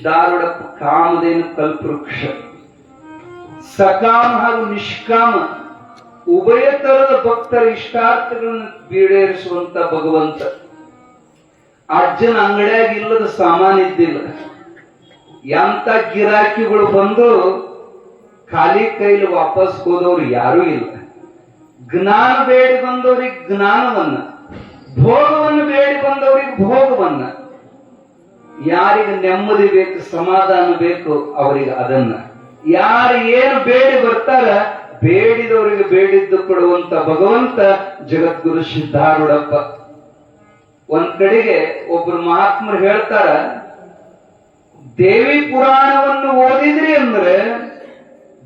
ಸಿದ್ಧಾರೂಢಪ್ಪ ಕಾಮಧೇನು ಕಲ್ಪವೃಕ್ಷ. ಸಕಾಮ ಹಾಗೂ ನಿಷ್ಕಾಮ ಉಭಯ ತರದ ಭಕ್ತರ ಇಷ್ಟಾರ್ಥಗಳನ್ನು ಈಡೇರಿಸುವಂತ ಭಗವಂತ. ಅಜ್ಜನ ಅಂಗಡಿಯಾಗ ಇಲ್ಲದ ಸಾಮಾನ್ ಇದ್ದಿಲ್ಲ. ಎಂತ ಗಿರಾಕಿಗಳು ಬಂದು ಖಾಲಿ ಕೈಲಿ ವಾಪಸ್ ಹೋದವ್ರು ಯಾರೂ ಇಲ್ಲ. ಜ್ಞಾನ ಬೇಡಿ ಬಂದವ್ರಿಗೆ ಜ್ಞಾನವನ್ನ, ಭೋಗವನ್ನು ಬೇಡಿ ಬಂದವ್ರಿಗೆ ಭೋಗವನ್ನ, ಯಾರಿಗೆ ನೆಮ್ಮದಿ ಬೇಕು, ಸಮಾಧಾನ ಬೇಕು ಅವರಿಗೆ ಅದನ್ನ, ಯಾರು ಏನು ಬೇಡಿ ಬರ್ತಾರ ಬೇಡಿದವರಿಗೆ ಬೇಡಿದ್ದು ಕೊಡುವಂತ ಭಗವಂತ ಜಗದ್ಗುರು ಸಿದ್ಧಾರೂಢಪ್ಪ. ಒಂದ್ ಕಡೆಗೆ ಒಬ್ರು ಮಹಾತ್ಮರು ಹೇಳ್ತಾರ, ದೇವಿ ಪುರಾಣವನ್ನು ಓದಿದ್ರಿ ಅಂದ್ರೆ,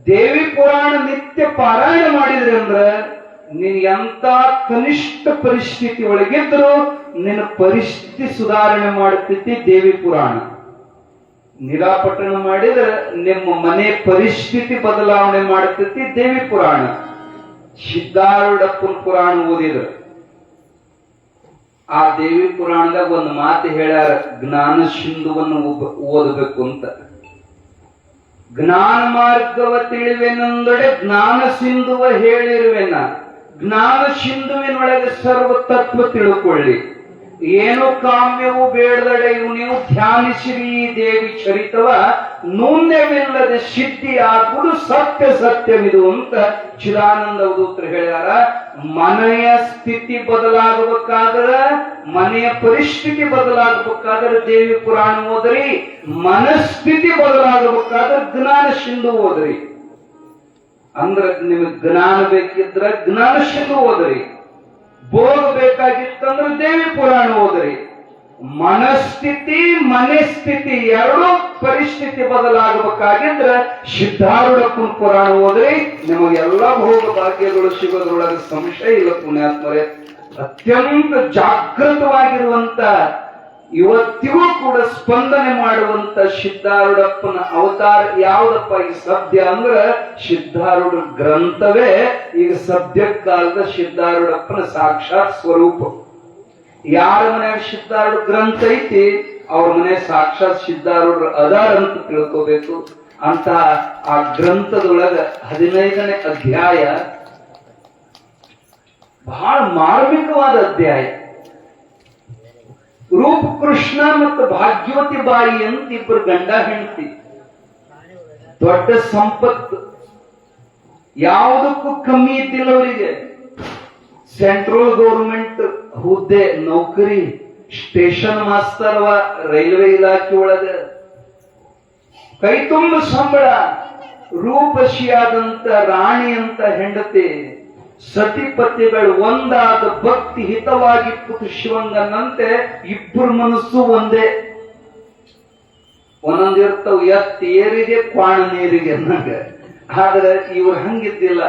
ದೇವಿ ಪುರಾಣ ನಿತ್ಯ ಪಾರಾಯಣ ಮಾಡಿದ್ರಿ ಅಂದ್ರೆ, ನೀನ್ ಎಂತ ಕನಿಷ್ಠ ಪರಿಸ್ಥಿತಿ ಒಳಗಿದ್ರು ನಿನ್ನ ಪರಿಸ್ಥಿತಿ ಸುಧಾರಣೆ ಮಾಡುತ್ತಿದ್ದಿ ದೇವಿ ಪುರಾಣ. ನಿರಾಪಟ್ಟಣ ಮಾಡಿದ್ರೆ ನಿಮ್ಮ ಮನೆ ಪರಿಸ್ಥಿತಿ ಬದಲಾವಣೆ ಮಾಡುತ್ತಿದ್ದಿ ದೇವಿ ಪುರಾಣ. ಸಿದ್ಧಾರೂಢಪ್ಪನ ಪುರಾಣ ಓದಿದ್ರು. ಆ ದೇವಿ ಪುರಾಣದಾಗ ಒಂದು ಮಾತು ಹೇಳ್ಯಾರ, ಜ್ಞಾನ ಸಿಂಧುವನ್ನು ಓದಬೇಕು ಅಂತ. ಜ್ಞಾನ ಮಾರ್ಗವ ತಿಳಿವೆನೆಂದೊಡೆ ಜ್ಞಾನ ಸಿಂಧುವ ಹೇಳಿರುವೆನ, ಜ್ಞಾನ ಸಿಂಧುವಿನೊಳಗೆ ಸರ್ವ ತತ್ವ ತಿಳ್ಕೊಳ್ಳಿ. ಏನು ಕಾಮ್ಯವು ಬೇಡದಡೆ ಇವು ನೀವು ಧ್ಯಾನಿಸಿರಿ ದೇವಿ ಚರಿತವ, ನೂನ್ಯವಿಲ್ಲದೆ ಸಿದ್ಧಿ ಆಗುವುದು ಸತ್ಯ ಸತ್ಯವಿದು ಅಂತ ಚಿದಾನಂದ ಅವಧೂತರು ಹೇಳ್ಯಾರ. ಮನೆಯ ಸ್ಥಿತಿ ಬದಲಾಗಬೇಕಾದ್ರೆ, ಮನೆಯ ಪರಿಸ್ಥಿತಿ ಬದಲಾಗಬೇಕಾದ್ರೆ ದೇವಿ ಪುರಾಣ ಓದ್ರಿ, ಮನಸ್ಥಿತಿ ಬದಲಾಗಬೇಕಾದ್ರೆ ಜ್ಞಾನ ಸಿಂಧು ಓದ್ರಿ. ಅಂದ್ರ ನಿಮಗೆ ಜ್ಞಾನ ಬೇಕಿದ್ರ ಜ್ಞಾನ ಸಿಂಧು ಓದ್ರಿ, ಭೋಗ ಬೇಕಾಗಿತ್ತಂದ್ರೆ ದೇವಿ ಪುರಾಣ ಓದ್ರಿ. ಮನಸ್ಥಿತಿ ಮನೆ ಸ್ಥಿತಿ ಎರಡೂ ಪರಿಸ್ಥಿತಿ ಬದಲಾಗಬೇಕಾಗಿದ್ರೆ ಸಿದ್ಧಾರೂಢಪ್ಪನ ಪುರಾಣ ಓದ್ರಿ. ನಿಮಗೆಲ್ಲ ಭೋಗ ಭಾಗ್ಯಗಳು ಸಿಗೋದ್ರೊಳಗೆ ಸಂಶಯ ಇಲ್ಲ ಪುಣ್ಯಾತ್ಮರೇ. ಅತ್ಯಂತ ಜಾಗೃತವಾಗಿರುವಂತ, ಇವತ್ತಿಗೂ ಕೂಡ ಸ್ಪಂದನೆ ಮಾಡುವಂತ ಸಿದ್ಧಾರೂಢಪ್ಪನ ಅವತಾರ ಯಾವ್ದಪ್ಪ ಈ ಸದ್ಯ ಅಂದ್ರೆ ಸಿದ್ಧಾರೂಢ ಗ್ರಂಥವೇ ಈಗ ಸದ್ಯ ಕಾಲದ ಸಿದ್ಧಾರೂಢಪ್ಪನ ಸಾಕ್ಷಾತ್ ಸ್ವರೂಪ. ಯಾರ ಮನೆಯಾಗ ಸಿದ್ಧಾರೂಢ ಗ್ರಂಥ ಐತಿ ಅವ್ರ ಮನೆ ಸಾಕ್ಷಾತ್ ಸಿದ್ಧಾರೂಢ ಅದಾರ ಅಂತ ತಿಳ್ಕೋಬೇಕು. ಅಂತ ಆ ಗ್ರಂಥದೊಳಗ 15ನೇ ಅಧ್ಯಾಯ ಬಹಳ ಮಾರ್ಮಿಕವಾದ ಅಧ್ಯಾಯ. ರೂಪ ಕೃಷ್ಣ ಮತ್ತು ಭಾಗ್ಯವತಿ ಬಾಯಿ ಅಂತ ಇಬ್ಬರು ಗಂಡ ಹೆಂಡತಿ. ದೊಡ್ಡ ಸಂಪತ್ತು, ಯಾವುದಕ್ಕೂ ಕಮ್ಮಿ ಇದ್ದಿಲ್ಲ ಅವರಿಗೆ. ಸೆಂಟ್ರಲ್ ಗೌರ್ಮೆಂಟ್ ಹುದ್ದೆ, ನೌಕರಿ, ಸ್ಟೇಷನ್ ಮಾಸ್ತರ್ ರೈಲ್ವೆ ಇಲಾಖೆ ಒಳಗ, ಕೈ ತುಂಬ ಸಂಬಳ, ರೂಪಸಿಯಾದಂತ ರಾಣಿ ಅಂತ ಹೆಂಡತಿ. ಸತಿಪತಿಗಳು ಒಂದಾದ ಭಕ್ತಿ ಹಿತವಾಗಿತ್ತು ಶಿವಂಗನಂತೆ ಇಬ್ಬರು ಮನಸ್ಸು ಒಂದೇ. ಒಂದೊಂದಿರ್ತಾವ ಎತ್ತ ಏರಿಗೆ ಕ್ವಾಣ ನೀರಿಗೆ ಅನ್ನಂಗ. ಆದ್ರೆ ಇವ್ರು ಹಂಗಿದ್ದಿಲ್ಲ.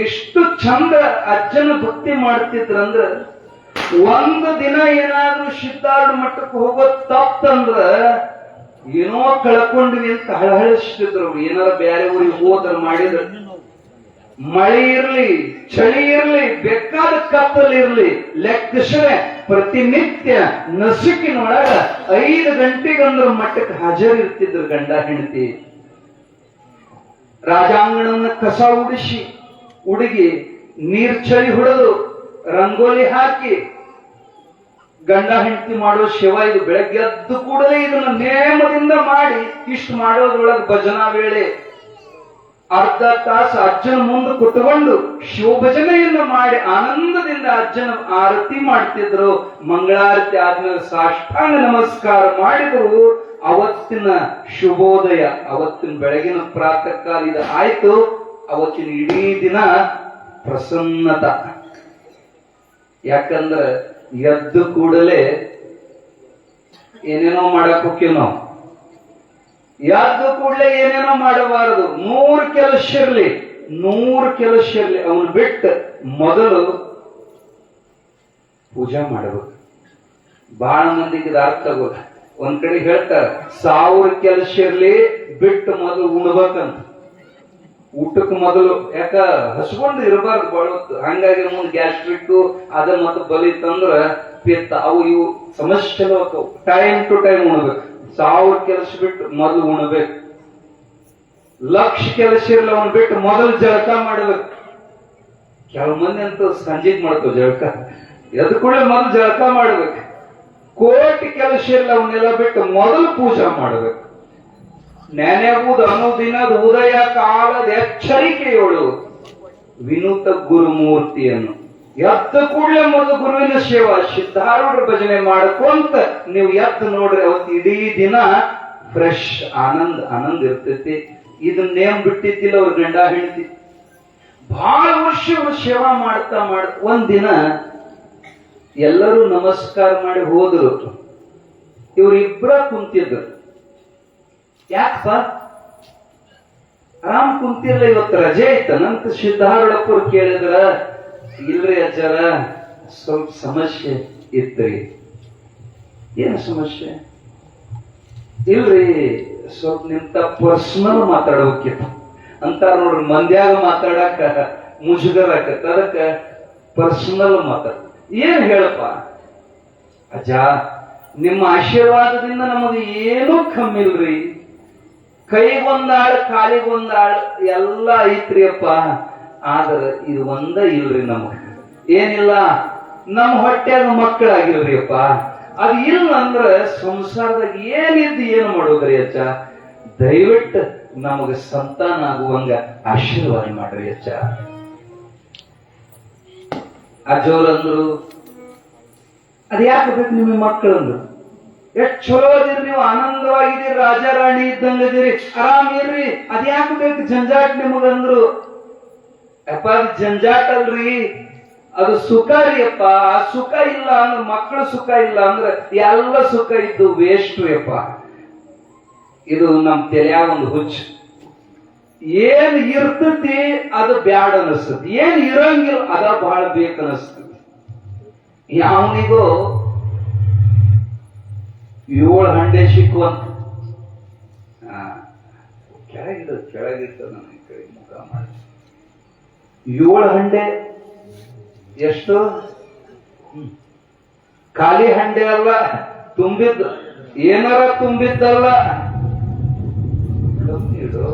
ಎಷ್ಟು ಚಂದ ಅಜ್ಜನ ಭಕ್ತಿ ಮಾಡ್ತಿದ್ರಂದ್ರ, ಒಂದು ದಿನ ಏನಾದ್ರೂ ಸಿದ್ಧಾರೂಢ ಮಠಕ್ಕೆ ಹೋಗೋದ್ ತಪ್ಪಂದ್ರ ಏನೋ ಕಳ್ಕೊಂಡ್ವಿ ಅಂತ ಹಳಹಳಿಸ್ತಿದ್ರು. ಏನಾರ ಬೇರೆ ಊರಿಗೆ ಹೋದ್ರ ಮಾಡಿದ್ರ, ಮಳೆ ಇರ್ಲಿ ಚಳಿ ಇರ್ಲಿ ಬೇಕಾದ ಕತ್ತಲಿರ್ಲಿ ಲೆಕ್ಕಿಸದೆ ಪ್ರತಿನಿತ್ಯ ನಸುಕಿನೊಳಗ 5 ಗಂಟೆಗಂದ್ರ ಮಟ್ಟಕ್ಕೆ ಹಾಜರಿರ್ತಿದ್ರು ಗಂಡ ಹೆಂಡತಿ. ರಾಜಾಂಗಣವನ್ನ ಕಸ ಉಡಿಸಿ ಹುಡುಗಿ ನೀರ್ ಚಳಿ ಹೊಡೆದು ರಂಗೋಲಿ ಹಾಕಿ ಗಂಡ ಹೆಂಡತಿ ಮಾಡೋ ಶಿವ ಇದು. ಬೆಳಗ್ಗೆ ಎದ್ದು ಕೂಡಲೇ ಇದನ್ನ ನೇಮದಿಂದ ಮಾಡಿ ಇಷ್ಟು ಮಾಡೋದ್ರೊಳಗೆ ಭಜನಾ ವೇಳೆ ಅರ್ಧ ತಾಸು ಅಜ್ಜನ ಮುಂದೆ ಕುತ್ಕೊಂಡು ಶಿವಭಜನೆಯನ್ನು ಮಾಡಿ ಆನಂದದಿಂದ ಅಜ್ಜನ ಆರತಿ ಮಾಡ್ತಿದ್ರು. ಮಂಗಳಾರತಿ ಆದ್ಮೇಲೆ ಸಾಷ್ಟಾಂಗ ನಮಸ್ಕಾರ ಮಾಡಿದ್ರು. ಅವತ್ತಿನ ಶುಭೋದಯ, ಅವತ್ತಿನ ಬೆಳಗಿನ ಪ್ರಾತಃ ಕಾಲ ಇದು ಆಯ್ತು. ಅವತ್ತಿನ ಇಡೀ ದಿನ ಪ್ರಸನ್ನತ. ಯಾಕಂದ್ರೆ ಎದ್ದು ಕೂಡಲೇ ಏನೇನೋ ಮಾಡಕ್ ಹೋಗ್ತೀವಿ ನಾವು. ಎದ್ದು ಕೂಡಲೇ ಏನೇನೋ ಮಾಡಬಾರದು. 100 ಕೆಲಸ ಇರ್ಲಿ, 100 ಕೆಲಸ ಇರ್ಲಿ, ಅವನು ಬಿಟ್ಟು ಮೊದಲು ಪೂಜಾ ಮಾಡಬೇಕು. ಬಹಳ ಮಂದಿಗೆ ಇದು ಅರ್ಥ ಆಗೋದು. ಒಂದ್ ಕಡೆ ಹೇಳ್ತಾರೆ 1000 ಕೆಲಸ ಇರ್ಲಿ ಬಿಟ್ಟು ಮೊದಲು ಉಣ್ಬೇಕಂತ. ಊಟಕ್ಕೆ ಮೊದಲು ಯಾಕ ಹಸ್ಕೊಂಡು ಇರಬಾರ್ದು ಬಳತ್ತು. ಹಂಗಾಗಿ ಮುಂದೆ ಗ್ಯಾಸ್ಟ್ರಿಕ್ ಅದ ಮತ್ತೆ ಬಲಿತಂದ್ರ ಪಿತ್ತ ಅವು ಇವು ಸಮಸ್ಯೆಗಳು. Time to time ಉಣ್ಬೇಕು. 1000 ಕೆಲಸ ಬಿಟ್ಟು ಮೊದಲು ಉಣ್ಬೇಕು, ಲಕ್ಷ ಕೆಲಸ ಇರಲ್ಲ ಅವನ್ ಬಿಟ್ಟು ಮೊದಲು ಜಳಕ ಮಾಡ್ಬೇಕು. ಕೆಲವು ಮಂದಿ ಅಂತೂ ಸಂಜೆಗ್ ಮಾಡ್ತಾವ ಜಳಕ, ಎದ್ ಕೂಡ ಮೊದಲು ಜಳಕ ಮಾಡ್ಬೇಕು. ಕೋಟಿ ಕೆಲಸ ಇರಲ್ಲ ಅವನ್ನೆಲ್ಲ ಬಿಟ್ಟು ಮೊದಲು ಪೂಜಾ ಮಾಡ್ಬೇಕು. ನೆನೆಗುವುದು ಅನುದಿನದ ಉದಯ ಕಾಲದ ಎಚ್ಚರಿಕೆಯೋಳು ವಿನೂತ ಗುರುಮೂರ್ತಿಯನ್ನು ಎದ್ದ ಕೂಡಲೇ ಮೊದಲು ಗುರುವಿನ ಸೇವಾ ಸಿದ್ಧಾರೂಢರ ಭಜನೆ ಮಾಡ್ಕೊಂತ ನೀವು ಎದ್ದು ನೋಡ್ರಿ, ಅವತ್ತು ಇಡೀ ದಿನ ಫ್ರೆಶ್ ಆನಂದ ಇರ್ತೈತಿ. ಇದನ್ನೇಮ್ ಬಿಟ್ಟಿದ್ದಿಲ್ಲ ಅವ್ರ ಗಂಡ ಹೆಂಡತಿ ಬಹಳ ವರ್ಷ ಸೇವಾ ಮಾಡ್ತಾ ಒಂದಿನ ಎಲ್ಲರೂ ನಮಸ್ಕಾರ ಮಾಡಿ ಹೋದ್ರು. ಇವ್ರಿಬ್ರ ಕುಂತಿದ್ರು. ಯಾಕಪ್ಪ ಆರಾಮ್ ಕುಂತಿರ್ಲ, ಇವತ್ತು ರಜೆ ಐತನಂತ ಸಿದ್ಧಾರೂಢಪ್ಪರು ಕೇಳಿದ್ರ, ಇಲ್ರಿ ಅಜ್ಜಾರ ಸ್ವಲ್ಪ ಸಮಸ್ಯೆ ಇತ್ರಿ. ಏನು ಸಮಸ್ಯೆ? ಇಲ್ರಿ ಸ್ವಲ್ಪ ನಿಂತ ಪರ್ಸನಲ್ ಮಾತಾಡೋಕಿತ್ತು ಅಂತಾರ ನೋಡ್ರಿ. ಮಂದ್ಯಾಗ ಮಾತಾಡಕ ಮುಜುಗರ ಆಕತ್ತ, ಅದಕ್ಕ ಪರ್ಸನಲ್ ಮಾತಾಡ. ಏನ್ ಹೇಳಪ್ಪ ಅಜ್ಜ, ನಿಮ್ಮ ಆಶೀರ್ವಾದದಿಂದ ನಮಗೆ ಏನೂ ಕಮ್ಮಿ ಇಲ್ರಿ. ಕೈಗೊಂದಾಳ್ ಕಾಲಿಗೊಂದಾಳ್ ಎಲ್ಲ ಐತ್ರಿ ಅಪ್ಪ, ಆದ್ರ ಇದು ಒಂದ ಇಲ್ರಿ ನಮಗ. ಏನಿಲ್ಲ, ನಮ್ಮ ಹೊಟ್ಯಾಗ ಮಕ್ಕಳಾಗಿಲ್ರಿ ಅಪ್ಪ. ಅದು ಇಲ್ಲ ಅಂದ್ರ ಸಂಸಾರದಾಗ ಏನಿದ್ದು ಏನು ಮಾಡೋದ್ರಿ ಅಜ್ಜ? ದಯವಿಟ್ಟು ನಮಗ ಸಂತಾನ ಆಗುವಂಗ ಆಶೀರ್ವಾದ ಮಾಡ್ರಿ ಅಜ್ಜ. ಅಜ್ಜೋರಂದ್ರು, ಅದ್ ಯಾಕೆ ಬೇಕು ನಿಮಗೆ ಮಕ್ಕಳಂದ್ರು? ಎಷ್ಟ್ ಚಲೋ ಅದಿರಿ ನೀವು, ಆನಂದವಾಗಿದ್ದೀರಿ, ರಾಜಾರಾಣಿ ಇದ್ದಂಗದಿರಿ, ಆರಾಮಿರ್ರಿ, ಅದ್ಯಾಕೆ ಬೇಕು ಜಂಜಾಟ್ ನಿಮಗಂದ್ರು. ಅಪ್ಪ ಅದು ಜಂಜಾಟ್ ಅಲ್ರಿ, ಅದು ಸುಖ ರೀ ಅಪ್ಪ. ಆ ಸುಖ ಇಲ್ಲ ಅಂದ್ರೆ, ಮಕ್ಕಳು ಸುಖ ಇಲ್ಲ ಅಂದ್ರೆ ಎಲ್ಲ ಸುಖ ಇದ್ದು ವೇಸ್ಟ್ ಅಪ್ಪ. ಇದು ನಮ್ ತಲೆಯಾಗ ಒಂದು ಹುಚ್ಚು. ಏನ್ ಇರ್ತತಿ ಅದು ಬ್ಯಾಡ ಅನಿಸ್ತತಿ, ಏನ್ ಇರಂಗಿಲ್ಲ ಅದ ಬಹಳ ಬೇಕನ್ನಿಸ್ತತಿ. ಯಾವನಿಗೂ 7 ಹಂಡೆ ಸಿಕ್ಕುವಂತ ಕೆಳಗಿತ್ತ ನನ್ನ ಕೈ ಮುಖ ಮಾಡಿ 7 ಹಂಡೆ ಎಷ್ಟು? ಖಾಲಿ ಹಂಡೆ ಅಲ್ಲ, ತುಂಬಿದ್ದು, ಏನಾರ ತುಂಬಿದ್ದಲ್ಲ. ಇಡು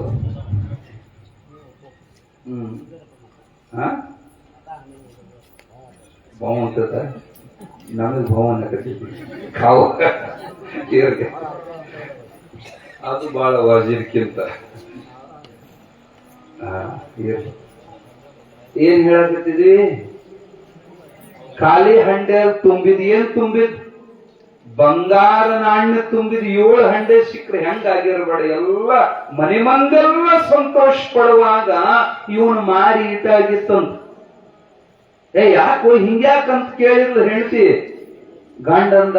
ಭಾವ ಅಂತದ, ನಮಗೆ ಭಾವ ಅನ್ನಕತ್ತಿದ್ವಿ ಕಾವ ಅದು ಬಹಳ ವಾಜಿರ್ಕಿಂತ. ಏನ್ ಹೇಳಕತ್ತಿದ್ವಿ? ಖಾಲಿ ಹಂಡೆ ತುಂಬಿದ್, ಏನ್ ತುಂಬಿದ್? ಬಂಗಾರ ನಾಣ್ಯ ತುಂಬಿದ್ 7 ಹಂಡೆ ಸಿಕ್ಕರೆ ಹೆಂಗಾಗಿರ್ಬೇಡ. ಎಲ್ಲ ಮನೆ ಮಂದೆಲ್ಲ ಸಂತೋಷ ಪಡುವಾಗ ಇವನ್ ಮಾರಿ ಇಟ್ಟಾಗಿತ್ತಂತ. ಯಾಕೋ ಹಿಂಗ್ಯಾಕಂತ ಕೇಳಿದ್ಲು ಹೆಂಡತಿ. ಗಂಡಂದ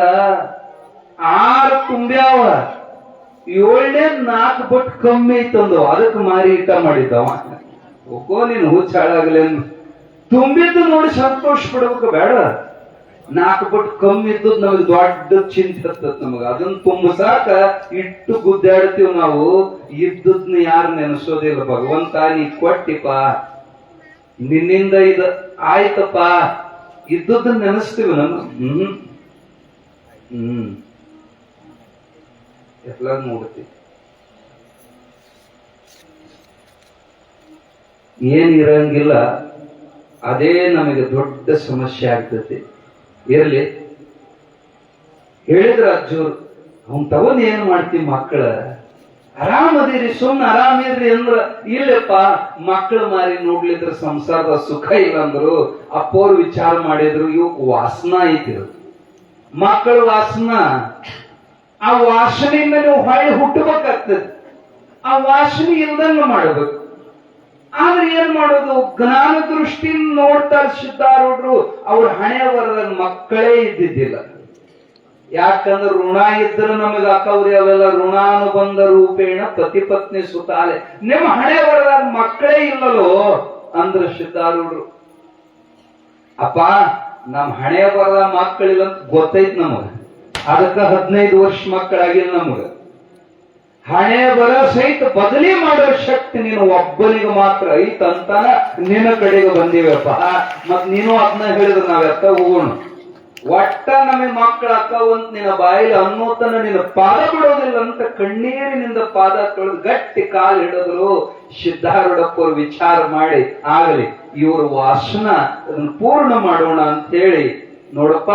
6 ತುಂಬ್ಯಾವ, 7ನೇ 4 ಬಟ್ ಕಮ್ಮಿ ಐತಂದು, ಅದಕ್ಕೆ ಮಾರಿ ಇಟ್ಟ ಮಾಡಿದ್ದವ. ಒಕ್ಕೋ ನೀನು ಹುಚ್ಚ ಹಾಳಾಗ್ಲಿ. ತುಂಬಿದ್ದು ನೋಡಿ ಸಂತೋಷ ಪಡ್ಬೇಕು ಬೇಡ. 4 ಬಟ್ ಕಮ್ಮಿ ಇದ್ದದ್ ನಮಗೆ ದೊಡ್ಡ ಚಿಂತೆ ಇರ್ತದ ನಮಗ. ಅದನ್ನ ತುಂಬಸಾಕ ಇಟ್ಟು ಗುದ್ದಾಡ್ತೀವಿ ನಾವು. ಇದ್ದದ್ನ ಯಾರು ನೆನೆಸೋದಿಲ್ಲ. ಭಗವಂತ ನೀ ಕೊಟ್ಟಿಪ್ಪ, ನಿನ್ನಿಂದ ಇದು ಆಯ್ತಪ್ಪ, ಇದ್ದದನ್ನ ನೆನೆಸ್ತೀವಿ ನಾನು. ಎಲ್ಲ ನೋಡ್ತೀವಿ. ಏನ್ ಇರಂಗಿಲ್ಲ, ಅದೇ ನಮಗೆ ದೊಡ್ಡ ಸಮಸ್ಯೆ ಆಗ್ತೈತಿ. ಇರಲಿ ಹೇಳಿದ್ರ ಅಜ್ಜೂರ್, ಅವನ್ ತಗೊಂಡ್ ಏನ್ ಮಾಡ್ತೀವಿ? ಮಕ್ಕಳ ಆರಾಮದಿರಿ, ಸುಮ್ನೆ ಆರಾಮಿರ್ರಿ ಅಂದ್ರ, ಇಲ್ಲಪ್ಪ ಮಕ್ಕಳು ಮಾರಿ ನೋಡ್ಲಿದ್ರ ಸಂಸಾರದ ಸುಖ ಇಲ್ಲ ಅಂದ್ರು. ಅಪ್ಪವ್ರು ವಿಚಾರ ಮಾಡಿದ್ರು, ಇವಕ್ ವಾಸನ ಐತಿರು, ಮಕ್ಕಳ ವಾಸನ. ಆ ವಾಸನೆಯಿಂದ ನೀವು ಹೊಳ್ಳಿ ಹುಟ್ಟಬೇಕಾಗ್ತದೆ. ಆ ವಾಸನೆ ಇಲ್ದಂಗ ಮಾಡಬೇಕು. ಆದ್ರೆ ಏನ್ ಮಾಡೋದು? ಜ್ಞಾನ ದೃಷ್ಟಿಯಿಂದ ನೋಡ್ತಾರೆ ಸಿದ್ಧಾರೂಢರು. ಅವ್ರ ಹಣೆ ಬರದ ಮಕ್ಕಳೇ ಇದ್ದಿದ್ದಿಲ್ಲ. ಯಾಕಂದ್ರೆ ಋಣ ಇದ್ರೆ ನಮಗೆ ಅಕ್ಕವ್ರಿ ಅವೆಲ್ಲ. ಋಣಾನುಬಂಧ ರೂಪೇಣ ಪತಿಪತ್ನಿ ಸುತಾಲೆ. ನಿಮ್ಮ ಹಣೆ ಬರದ ಮಕ್ಕಳೇ ಇಲ್ಲಲೋ ಅಂದ್ರ ಸಿದ್ಧಾರೂಢರು. ಅಪ್ಪ ನಮ್ ಹಣೆ ಬರದ ಮಕ್ಕಳಿಲ್ಲ ಅಂತ ಗೊತ್ತೈತ್ ನಮಗ. ಅದಕ್ಕ 15 ವರ್ಷ ಮಕ್ಕಳಾಗಿಲ್ಲ ನಮಗ. ಹಣೆ ಬರ ಸಹಿತ ಬದಲಿ ಮಾಡೋ ಶಕ್ತಿ ನೀನು ಒಬ್ಬನಿಗೆ ಮಾತ್ರ ಐತಂತಾನ ನಿನ್ನ ಕಡೆಗೆ ಬಂದಿವಪ್ಪ. ಮತ್ ನೀನು ಅದನ್ನ ಹೇಳಿದ್ರೆ ನಾವ್ ಎತ್ತ ಹೋಗೋಣ. ಒಟ್ಟ ನಮಗೆ ಮಕ್ಕಳ ಅಕ್ಕವಂತ ನಿನ್ನ ಬಾಯಿಲಿ ಅನ್ನೋತನ ನಿನ್ನ ಪಾದ ಬಿಡೋದಿಲ್ಲ ಅಂತ ಕಣ್ಣೀರಿನಿಂದ ಪಾದ ತೊಳೆದು ಗಟ್ಟಿ ಕಾಲು ಹಿಡಿದ್ರು. ಸಿದ್ಧಾರೂಢಪ್ಪ ವಿಚಾರ ಮಾಡಿ ಆಗಲಿ ಇವ್ರ ವಾಸನ ಅದನ್ನ ಪೂರ್ಣ ಮಾಡೋಣ ಅಂತ ಹೇಳಿ, ನೋಡಪ್ಪ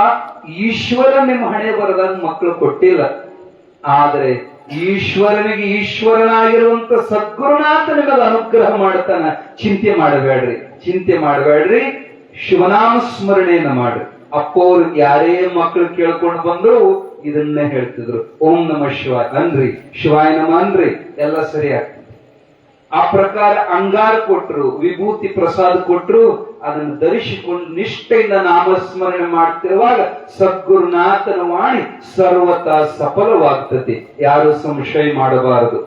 ಈಶ್ವರ ನಿಮ್ಮ ಹಣೆ ಬರದಾಗ ಮಕ್ಕಳು ಕೊಟ್ಟಿಲ್ಲ, ಆದ್ರೆ ಈಶ್ವರನಿಗೆ ಈಶ್ವರನಾಗಿರುವಂತ ಸದ್ಗುರುನಾಥ ನಿಮಗೆ ಅನುಗ್ರಹ ಮಾಡ್ತಾನ. ಚಿಂತೆ ಮಾಡಬೇಡ್ರಿ, ಚಿಂತೆ ಮಾಡಬೇಡ್ರಿ, ಶಿವನಾಮ ಸ್ಮರಣೆಯನ್ನ ಮಾಡ್ರಿ. ಅಪ್ಪವ್ರು ಯಾರೇ ಮಕ್ಕಳು ಕೇಳ್ಕೊಂಡು ಬಂದ್ರು ಇದನ್ನೇ ಹೇಳ್ತಿದ್ರು, ಓಂ ನಮ ಶಿವಾಯ ಅನ್ರಿ, ಶಿವಾಯ ನಮ ಅನ್ರಿ, ಎಲ್ಲ ಸರಿ ಆಗ್ತದೆ. ಆ ಪ್ರಕಾರ ಅಂಗಾರ ಕೊಟ್ರು, ವಿಭೂತಿ ಪ್ರಸಾದ ಕೊಟ್ರು, ಅದನ್ನು ಧರಿಸಿಕೊಂಡು ನಿಷ್ಠೆಯಿಂದ ನಾಮಸ್ಮರಣೆ ಮಾಡ್ತಿರುವಾಗ ಸದ್ಗುರುನಾಥನ ವಾಣಿ ಸರ್ವತಾ ಸಫಲವಾಗ್ತದೆ. ಯಾರು ಸಂಶಯ ಮಾಡಬಾರದು.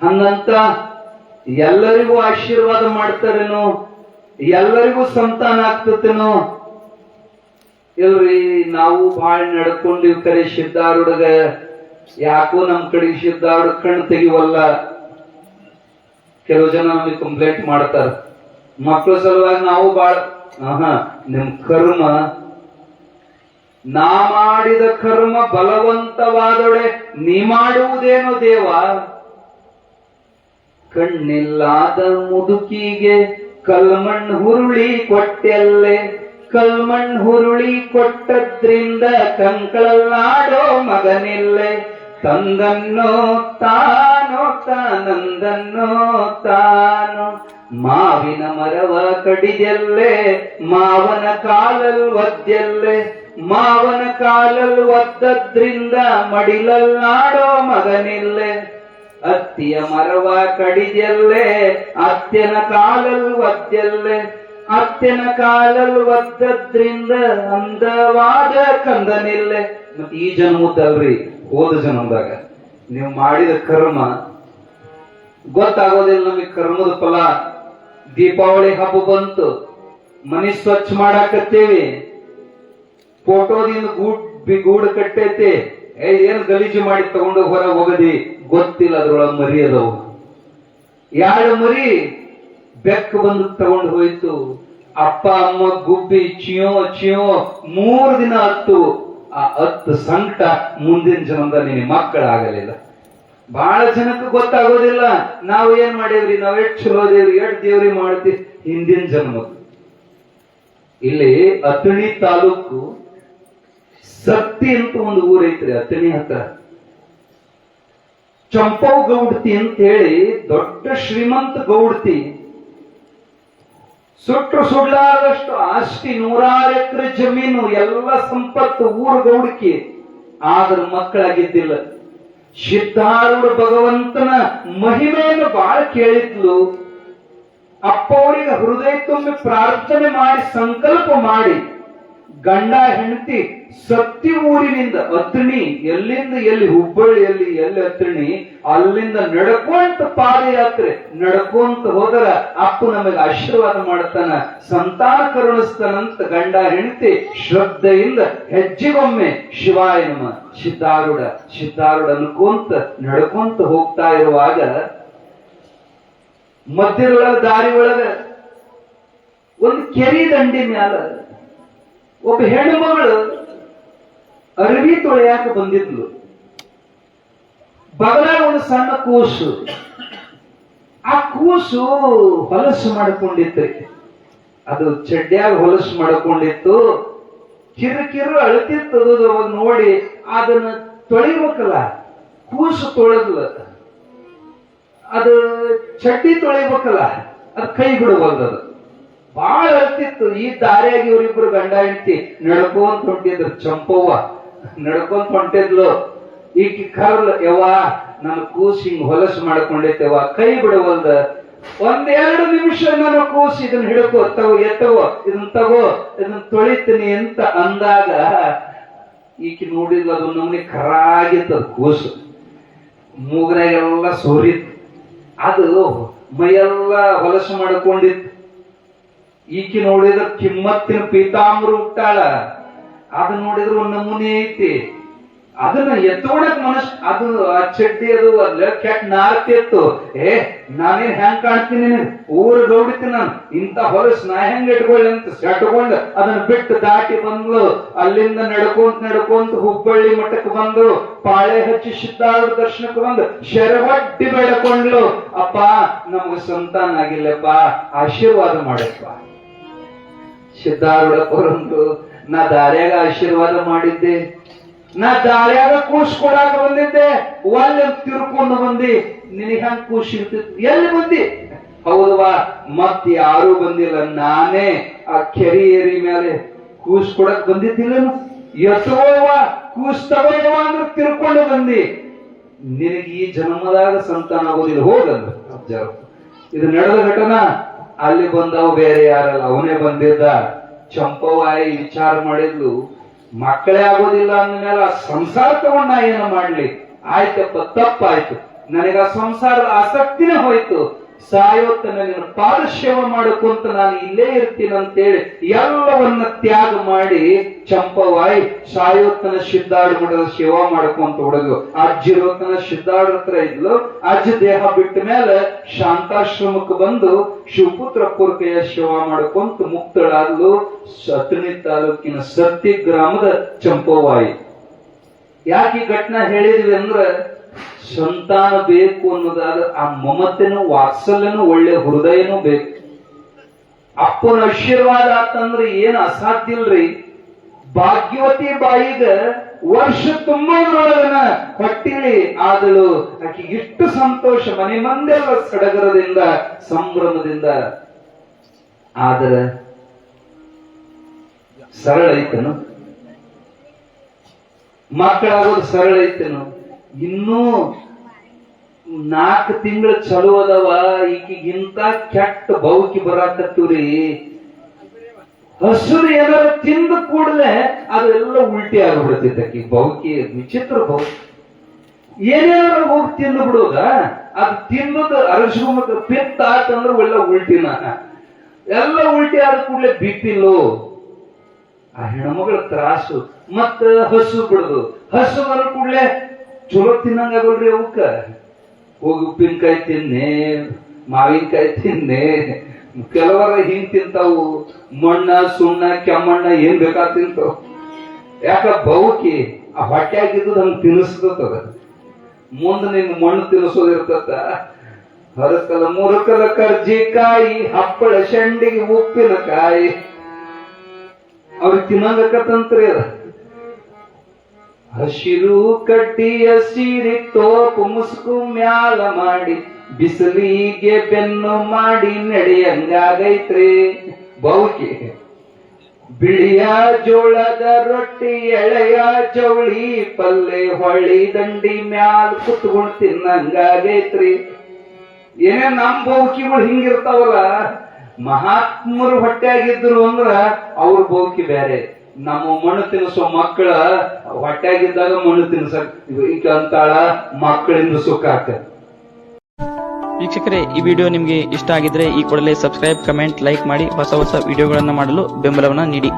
ಹಂಗಂತ ಎಲ್ಲರಿಗೂ ಆಶೀರ್ವಾದ ಮಾಡ್ತಾರೇನೋ, ಎಲ್ಲರಿಗೂ ಸಂತಾನ ಆಗ್ತತೇನೋ ಇಲ್ರಿ. ನಾವು ಬಾಳ್ ನಡ್ಕೊಂಡಿವ್ ಕರೆ ಸಿದ್ಧಾರೂಢಗ ಯಾಕೋ ನಮ್ ಕಡೆ ಸಿದ್ಧಾರೂಢ ಕಣ್ ತೆಗಿವಲ್ಲ. ಕೆಲವು ಜನ ನಮಗೆ ಕಂಪ್ಲೇಂಟ್ ಮಾಡ್ತಾರ, ಮಕ್ಕಳ ಸಲುವಾಗಿ ನಾವು ಬಾಳ ನಿಮ್ ಕರ್ಮ, ನಾ ಮಾಡಿದ ಕರ್ಮ ಬಲವಂತವಾದೊಡೆ ನೀ ಮಾಡುವುದೇನೋ ದೇವ. ಕಣ್ಣಿಲ್ಲಾದ ಮುದುಕಿಗೆ ಕಲ್ಮಣ್ ಹುರುಳಿ ಕೊಟ್ಟೆಲ್ಲೆ, ಕಲ್ಮಣ್ ಹುರುಳಿ ಕೊಟ್ಟದ್ರಿಂದ ಕಂಕಳಲ್ಲಾಡೋ ಮಗನಿಲ್ಲೆ. ತಂದನ್ನೋ ತಾನೋ ತಾನಂದನ್ನೋ ತಾನು, ಮಾವಿನ ಮರವ ಕಡಿದೆಲ್ಲೆ ಮಾವನ ಕಾಲಲ್ ಒದ್ದೆಲ್ಲೆ, ಮಾವನ ಕಾಲಲ್ ಒದ್ದದ್ರಿಂದ ಮಡಿಲಲ್ಲಾಡೋ ಮಗನಿಲ್ಲೆ. ಅತ್ತಿಯ ಮರವ ಕಡಿದೆಲ್ಲೆ ಅತ್ತೆನ ಕಾಲಲ್ ಒದ್ದೆಲ್ಲೆ, ಅತ್ತೆನ ಕಾಲಲ್ ಒದ್ದದ್ರಿಂದ ಅಂದವಾದ ಕಂದನಿಲ್ಲೆ. ಮತ್ತೆ ಈ ಜನ್ಮದಲ್ರಿ, ಹೋದ ಜನ್ಮದಾಗ ನೀವು ಮಾಡಿದ ಕರ್ಮ ಗೊತ್ತಾಗೋದಿಲ್ಲ ನಮಗೆ. ಕರ್ಮದ ಫಲ ದೀಪಾವಳಿ ಹಬ್ಬ ಬಂತು, ಮನೆ ಸ್ವಚ್ಛ ಮಾಡಾಕತ್ತೇವಿ, ಫೋಟೋದಿಂದ ಗೂಡು ಕಟ್ಟೈತಿ, ಏನ್ ಗಲೀಜು ಮಾಡಿ ತಗೊಂಡು ಹೊರ ಹೋಗದಿ ಗೊತ್ತಿಲ್ಲ, ಅದ್ರೊಳಗ ಮರಿ ಅದಾವು. ಎರಡು ಮರಿ ಬೆಕ್ಕು ಬಂದು ತಗೊಂಡು ಹೋಯ್ತು. ಅಪ್ಪ ಅಮ್ಮ ಗುಬ್ಬಿ ಚಿಯೋ ಚಿಯೋ 3 ದಿನ ಹತ್ತು. ಆ 10 ಸಂಕಟ ಮುಂದಿನ ಜನ್ಮದ ನಿನ್ನ ಮಕ್ಕಳಾಗಲಿಲ್ಲ. ಬಹಳ ಜನಕ್ಕೆ ಗೊತ್ತಾಗೋದಿಲ್ಲ. ನಾವು ಏನ್ ಮಾಡೇವ್ರಿ, ನಾವ್ ಎಷ್ಟ್ ಚಲೋ ದೇವ್ರಿ, ಎಷ್ಟ್ ದೇವ್ರಿ ಮಾಡ್ತೀವಿ ಹಿಂದಿನ ಜನ್ಮ. ಇಲ್ಲಿ ಅಥಣಿ ತಾಲೂಕು ಸತ್ತಿ ಅಂತ ಒಂದು ಊರೈತ್ರಿ, ಅಥಣಿ ಹತ್ರ. ಚಂಪವ್ ಗೌಡ್ತಿ ಅಂತ ಹೇಳಿ ದೊಡ್ಡ ಶ್ರೀಮಂತ ಗೌಡ್ತಿ. ಸುಟ್ಟು ಸುಳ್ಳಾದಷ್ಟು ಆಸ್ತಿ, 100 ಎಕರೆ ಜಮೀನು, ಎಲ್ಲ ಸಂಪತ್ತು, ಊರು ಗೌಡಿಕೆ. ಆದ್ರ ಮಕ್ಕಳಾಗಿದ್ದಿಲ್ಲ. ಸಿದ್ಧಾರೂಢ ಭಗವಂತನ ಮಹಿಮೆಯನ್ನು ಬಹಳ ಕೇಳಿದ್ಲು. ಅಪ್ಪ ಅವರಿಗೆ ಹೃದಯ ತುಂಬಿ ಪ್ರಾರ್ಥನೆ ಮಾಡಿ ಸಂಕಲ್ಪ ಮಾಡಿ ಗಂಡ ಹೆಂಡತಿ ಸತ್ತಿ ಊರಿನಿಂದ ಅಥಣಿ, ಎಲ್ಲಿಂದ ಎಲ್ಲಿ ಹುಬ್ಬಳ್ಳಿಯಲ್ಲಿ ಎಲ್ಲಿ ಅಥಣಿ, ಅಲ್ಲಿಂದ ನಡ್ಕೊಂತ ಪಾದಯಾತ್ರೆ ನಡ್ಕೊಂತ ಹೋದರ ಅಪ್ಪ ನಮಗೆ ಆಶೀರ್ವಾದ ಮಾಡ್ತಾನ, ಸಂತಾನ ಕರುಣಿಸ್ತಾನಂತ ಗಂಡ ಹೆಂಡತಿ ಶ್ರದ್ಧೆಯಿಂದ ಹೆಜ್ಜೆಗೊಮ್ಮೆ ಶಿವಾಯ ನಮ ಸಿದ್ಧಾರೂಢ ಸಿದ್ಧಾರೂಢ ಅನ್ಕೊಂತ ನಡ್ಕೊಂತ ಹೋಗ್ತಾ ಇರುವಾಗ ಮಧ್ಯದೊಳಗ ದಾರಿ ಒಳಗ ಒಂದು ಕೆರಿ ದಂಡಿ ಮ್ಯಾಲ ಒಬ್ಬ ಹೆಣ್ಣು ಮಗಳು ಅರವಿ ತೊಳೆಯಾಕ ಬಂದಿದ್ಲು. ಬಗಲಾಗ ಒಂದು ಸಣ್ಣ ಕೂಸು. ಆ ಕೂಸು ಹೊಲಸು ಮಾಡಿಕೊಂಡಿತ್ರಿ. ಅದು ಚಡ್ಡ್ಯಾಗ ಹೊಲಸು ಮಾಡಿಕೊಂಡಿತ್ತು. ಕಿರು ಅಳತಿತ್ತು. ಅವಾಗ ನೋಡಿ ಅದನ್ನ ತೊಳಿಬೇಕಲ್ಲ, ಕೂಸು ತೊಳೆದ್ಲ. ಅದು ಚಡ್ಡಿ ತೊಳಿಬೇಕಲ್ಲ, ಅದು ಕೈ ಬಿಡಬಲ್ದದು. ಬಹಳ ಅಳ್ತಿತ್ತು. ಈ ದಾರಿಯಾಗಿ ಇವರಿಬ್ರು ಗಂಡ ಹೆಂಡತಿ ನಡ್ಕೊಂತ ಹೊಂಟಿದ್ರು. ಚಂಪವ್ವ ನಡ್ಕೊಂತ ಹೊಂಟಿದ್ಲು. ಈಗ ಕರ್ಲ್, ಯವ್ವ ನನ್ನ ಕೂಸು ಹಿಂಗ್ ಹೊಲಸು ಮಾಡ್ಕೊಂಡೈತೆವ, ಕೈ ಬಿಡವಲ್ದ, 1-2 ನಿಮಿಷ ನನ್ನ ಕೂಸು ಇದನ್ನ ಹಿಡ್ಕೋ, ಎತ್ತವೋ, ಇದನ್ನ ತಗೋ, ಇದನ್ನ ತೊಳಿತೀನಿ ಅಂತ ಅಂದಾಗ ಈಕಿ ನೋಡಿದ್ಲು. ಅದು ನಮ್ಗೆ ಕರಾಗಿತ್ತು. ಕೂಸು ಮೂಗನಾಗೆಲ್ಲ ಸೋರಿತ್ತು. ಅದು ಮೈಯೆಲ್ಲ ಹೊಲಸು ಮಾಡ್ಕೊಂಡಿತ್ತು. ಈಕಿ ನೋಡಿದ್ರ ಕಿಮ್ಮತ್ತಿನ ಪೀತಾಂಬರು ಹುಟ್ಟಾಳ. ಅದು ನೋಡಿದ್ರು ಒಂದು ನಮೂನೆ ಐತಿ. ಅದನ್ನ ಎತ್ಕೊಳಕ್ ಮನಸ್ ಅದು ಆ ಚಡ್ಡಿ ಅದು ಅಲ್ಲ ಕೆಟ್ಟ ನಾರ್ತಿತ್ತು. ನಾನೇನ್ ಹೆಂಗ್ ಕಾಣ್ತೀನಿ, ಊರು ಗೌಡಿತೀನಿ ನಾನು, ಇಂತ ಹೊಲಸ್ ನಾ ಹೆಂಗ್ ಇಟ್ಕೊಳ್ಳಿ ಅಂತ ಸೆಟ್ಕೊಂಡು ಅದನ್ನ ಬಿಟ್ಟು ದಾಟಿ ಬಂದ್ಲು. ಅಲ್ಲಿಂದ ನಡ್ಕೊಂತ ಹುಬ್ಬಳ್ಳಿ ಮಠಕ್ಕೆ ಬಂದ್ರು. ಪಾಳೆ ಹಚ್ಚಿ ಸಿದ್ಧಾರೂಢ ದರ್ಶನಕ್ಕೆ ಬಂದು ಶರವಡ್ಡಿ ಬೆಳಕೊಂಡ್ಲು. ಅಪ್ಪ ನಮ್ಗೆ ಸಂತಾನ ಆಗಿಲ್ಲಪ್ಪ, ಆಶೀರ್ವಾದ ಮಾಡಪ್ಪ. ಸಿದ್ಧಾರೂಢ ಬರಂದು, ನಾ ದಾರ್ಯಾಗ ಆಶೀರ್ವಾದ ಮಾಡಿದ್ದೆ, ನಾ ದಾರ್ಯಾಗ ಕೂಸ್ಕೊಡಾಕ ಬಂದಿದ್ದೆ, ಒಳ್ಳೆ ತಿರ್ಕೊಂಡು ಬಂದಿ, ನಿನಗೆ ಹೆಂಗ್ ಕೂಸ್ ಇರ್ತಿತ್ತು, ಎಲ್ಲಿ ಬಂದಿ? ಹೌದವಾ, ಮತ್ ಯಾರು ಬಂದಿಲ್ಲ, ನಾನೇ ಆ ಕೆರಿ ಏರಿ ಮೇಲೆ ಕೂಸ್ಕೊಡಕ್ ಬಂದಿದ್ದಿಲ್ಲ. ಎತ್ತುವ ಕೂಸ್ ತಗೋವ ಅಂದ್ರೆ ತಿರ್ಕೊಂಡು ಬಂದಿ. ನಿನಗೆ ಈ ಜನ್ಮದಾಗ ಸಂತಾನ ಆಗೋದಿಲ್ಲ, ಹೋಗಂದ್ರ. ಇದು ನಡೆದ ಘಟನಾ. ಅಲ್ಲಿ ಬಂದವು ಬೇರೆ ಯಾರಲ್ಲ, ಅವನೇ ಬಂದಿದ್ದ. ಚಂಪವಾಯಿ ವಿಚಾರ ಮಾಡಿದ್ಲು, ಮಕ್ಕಳೇ ಆಗೋದಿಲ್ಲ ಅಂದ್ಮೇಲೆ ಆ ಸಂಸಾರ ತಗೊಂಡ ಏನು ಮಾಡ್ಲಿ? ಆಯ್ತಪ್ಪ, ತಪ್ಪಾಯ್ತು, ನನಗ ಸಂಸಾರದ ಆಸಕ್ತಿನೇ ಹೋಯ್ತು. ಸಾಯೋತನ ನಿನ್ನ ಪಾದ ಸೇವೆ ಮಾಡಕ್ಕಂತ ನಾನು ಇಲ್ಲೇ ಇರ್ತೀನಿ ಅಂತೇಳಿ ಎಲ್ಲವನ್ನ ತ್ಯಾಗ ಮಾಡಿ ಚಂಪವಾಯಿ ಸಾಯೋತನ ಸಿದ್ಧಾರೂಢ ಮಠದ ಸೇವಾ ಮಾಡ್ಕೊಂತ ಹುಡುಗ. ಅಜ್ಜಿರೋತನ ಸಿದ್ಧಾರೂಢ ಹತ್ರ ಇದ್ಲು. ಅಜ್ಜಿ ದೇಹ ಬಿಟ್ಟ ಮೇಲೆ ಶಾಂತಾಶ್ರಮಕ್ಕೆ ಬಂದು ಶಿವಪುತ್ರಪ್ಪರ ಕೈಯ ಸೇವಾ ಮಾಡ್ಕೊಂತ ಮುಕ್ತಳಾದ್ಲು. ಅಥಣಿ ತಾಲೂಕಿನ ಸತ್ತಿ ಗ್ರಾಮದ ಚಂಪವಾಯಿ. ಯಾಕೆ ಈ ಘಟನಾ ಹೇಳಿದ್ವಿ ಅಂದ್ರ, ಸಂತಾನ ಬೇಕು ಅನ್ನೋದಾದ ಆ ಮಮತೆನೂ ವಾತ್ಸಲ್ಯನೂ ಒಳ್ಳೆ ಹೃದಯನೂ ಬೇಕು. ಅಪ್ಪನ ಆಶೀರ್ವಾದ ಆತಂದ್ರೆ ಏನ್ ಅಸಾಧ್ಯ ಇಲ್ರಿ. ಭಾಗ್ಯವತಿ ಬಾಯಿಗ ವರ್ಷ ತುಂಬೋದ್ರೊಳಗನ ಹೊಟ್ಟಿಲಿ ಆದಳು. ಆಕೆ ಇಷ್ಟು ಸಂತೋಷ, ಮನೆ ಮಂದೆಲ್ಲ ಸಡಗರದಿಂದ ಸಂಭ್ರಮದಿಂದ. ಆದ್ರ ಸರಳ ಐತನು? ಮಕ್ಕಳಾಗೋದು ಸರಳ ಐತೇನು? ಇನ್ನೂ 4 ತಿಂಗಳು ಚಲೋ ಅದಾವ, ಈಗಿಂತ ಕೆಟ್ಟ ಬೌಕಿ ಬರಾಕತ್ತೀವ್ರಿ. ಹಸುರು ಏನಾರು ತಿಂದ ಕೂಡಲೇ ಅದೆಲ್ಲ ಉಲ್ಟಿ ಆಗ್ಬಿಡ್ತೈತೆ. ಆಕಿ ಬೌಕಿ ವಿಚಿತ್ರ ಬೌಕಿ. ಏನೇನಾರು ಹೋಗಿ ತಿಂದು ಬಿಡೋದ, ಅದು ತಿನ್ನೋದು ಅರಶಿನ ಪಿತ್ತ ಆತಂದ್ರೆ ಒಳ್ಳೆ ಉಲ್ಟಿನ. ಎಲ್ಲ ಉಲ್ಟಿ ಆದ ಕೂಡಲೇ ಬಿಪಿಲು. ಆ ಹೆಣ್ಮಗಳ ತ್ರಾಸು. ಮತ್ತ ಹಸು ಬಿಡುದು. ಹಸು ಬರ ಕೂಡಲೇ ಚಲೋ ತಿನ್ನಂಗಾಗಲ್ರಿ ಅವಕ್ಕ. ಹೋಗಿ ಉಪ್ಪಿನಕಾಯಿ ತಿನ್ನೆ, ಮಾವಿನಕಾಯಿ ತಿನ್ನೆ. ಕೆಲವರ ಹಿಂಗ್ ತಿಂತಾವು, ಮಣ್ಣ ಸುಣ್ಣ ಕೆಮ್ಮಣ್ಣ ಏನ್ ಬೇಕಾ ತಿಂತಾವ. ಯಾಕ ಬೌಕಿ ಆ ಹೊಟ್ಟೆ ಆಗಿದ್ದು ಹಂಗ ತಿನ್ನಿಸ್ತದ. ಮುಂದೆ ನಿನ್ ಮಣ್ಣು ತಿನ್ನಿಸೋದಿರ್ತದ. ಹರಕಲ ಮುರಕಲ ಕರ್ಜಿಕಾಯಿ, ಹಪ್ಪಳ ಶಂಡಿಗೆ ಉಪ್ಪಿನಕಾಯಿ ಅವ್ರಿಗೆ ತಿನ್ನಂಗಕತ್ತಂತ್ರಿ ಅದ. ಹಸಿರು ಕಡ್ಡಿಯ ಸೀರೆ ತೋಪು ಮುಸುಕು ಮ್ಯಾಲ ಮಾಡಿ, ಬಿಸಿಲಿಗೆ ಬೆನ್ನು ಮಾಡಿ ನಡೆಯಂಗಾಗೈತ್ರಿ ಬೌಕಿ. ಬಿಳಿಯ ಜೋಳದ ರೊಟ್ಟಿ, ಎಳೆಯ ಜವಳಿ ಪಲ್ಲೆ, ಹೊಳ್ಳಿ ದಂಡಿ ಮ್ಯಾಲ ಕುತ್ಕೊಂಡು ತಿನ್ನಂಗಾಗೈತ್ರಿ. ಏನೇ ನಮ್ ಬೌಕಿಗಳು ಹಿಂಗಿರ್ತಾವಲ್ಲ, ಮಹಾತ್ಮರು ಹೊಟ್ಟೆ ಆಗಿದ್ರು ಅಂದ್ರ ಅವ್ರ ಬೌಕಿ ಬೇರೆ. ನಮ್ಮ ಮಣ್ಣು ತಿನ್ನಿಸೋ ಮಕ್ಕಳ ಹೊಟ್ಟೆಗಿದ್ದಾಗ ಮಣ್ಣು ತಿನ್ಸಕ್ ಈಗ ಅಂತಾಳ, ಮಕ್ಕಳಿಂದ ಸುಖ ಆಗ್ತದೆ. ವೀಕ್ಷಕರೇ, ಈ ವಿಡಿಯೋ ನಿಮಗೆ ಇಷ್ಟ ಆಗಿದ್ರೆ ಈ ಕೂಡಲೇ ಸಬ್ಸ್ಕ್ರೈಬ್, ಕಮೆಂಟ್, ಲೈಕ್ ಮಾಡಿ ಹೊಸ ಹೊಸ ವಿಡಿಯೋಗಳನ್ನು ಮಾಡಲು ಬೆಂಬಲವನ್ನ ನೀಡಿ.